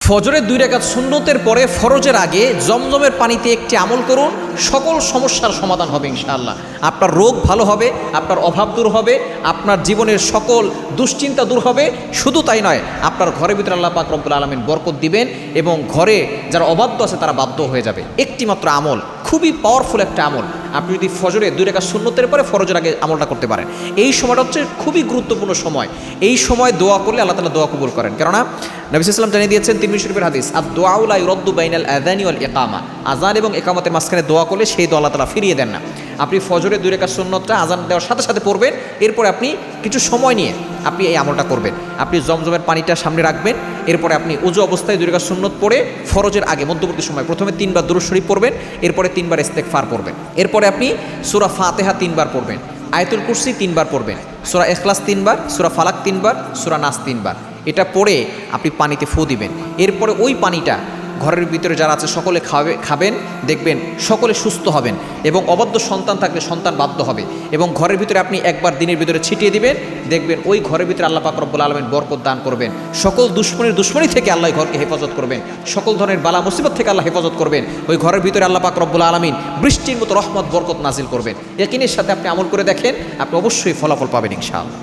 ফজরের 2 রাকাত সুন্নতের পরে ফরজের আগে জমজমের পানিতে একটি আমল করুন, সকল সমস্যার সমাধান হবে ইনশাআল্লাহ। আপনার রোগ ভালো হবে, আপনার অভাব দূর হবে, আপনার জীবনের সকল দুশ্চিন্তা দূর হবে। শুধু তাই নয়, আপনার ঘরের ভিতরে আল্লাহ পাক রব্বুল আলামিন বরকত দিবেন এবং ঘরে যারা অবাধ্য আছে তারা বাধ্য হয়ে যাবে। একটি মাত্র আমল, খুবই পাওয়ারফুল একটা আমল। আপনি যদি ফজরে 2 রাকাত সুন্নতের পরে ফরজের আগে আমলটা করতে পারেন, এই সময়টা হচ্ছে খুবই গুরুত্বপূর্ণ সময়। এই সময় দোয়া করলে আল্লাহ তাআলা দোয়া কবুল করেন। কেননা নবী সাল্লাল্লাহু আলাইহি ওয়াসাল্লাম জানিয়ে দিয়েছেন তিরমিজি শরীফের হাদিস, আদ-দুআউ লা ইউরাদ্দু বাইনাল আযানি ওয়াল ইকামা, আযান এবং ইকামতের মাঝখানে দোয়া করলে সেই দোয়া আল্লাহ তাআলা ফিরিয়ে দেন না। আপনি ফজরে 2 রাকাত সুন্নতটা আযান দেওয়ার সাথে সাথে পড়বেন, এরপরে আপনি কিছু সময় নিয়ে আপনি এই আমলটা করবেন। আপনি জমজমের পানিটা সামনে রাখবেন, এরপরে আপনি ওযু অবস্থায় 2 রাকাত সুন্নত পড়ে ফরজের আগে মধ্যবর্তী সময় প্রথমে 3 বার দুরূদ শরীফ পড়বেন, এরপরে 3 বার ইস্তেগফার পড়বেন, এরপরে আপনি সূরা ফাতিহা 3 বার পড়বেন, আয়াতুল কুরসি 3 বার পড়বেন, সূরা ইখলাস 3 বার, সূরা ফালাক 3 বার, সূরা নাস 3 বার। এটা পড়ে আপনি পানিতে ফু দিবেন। এরপরে ওই পানিটা ঘরের ভিতরে যারা আছে সকলে খাবেন, দেখবেন সকলে সুস্থ হবেন এবং অবাধ্য সন্তান থাকলে সন্তান বাধ্য হবে। এবং ঘরের ভিতরে আপনি একবার দিনের ভিতরে ছিটিয়ে দিবেন, দেখবেন ওই ঘরের ভিতরে আল্লাহ পাক রব্বুল আলামিন বরকত দান করবেন। সকল দুশ্মনী থেকে আল্লাহ ঘরকে হেফাজত করবেন, সকল ধরনের বালা মুসিবত থেকে আল্লাহ হেফাজত করবেন। ওই ঘরের ভিতরে আল্লাহ পাক রব্বুল আলামিন বৃষ্টির মতো রহমত বরকত নাজিল করবেন। ইয়াকিনের সাথে আপনি আমল করে দেখেন, আপনি অবশ্যই ফলাফল পাবেন ইনশাআল্লাহ।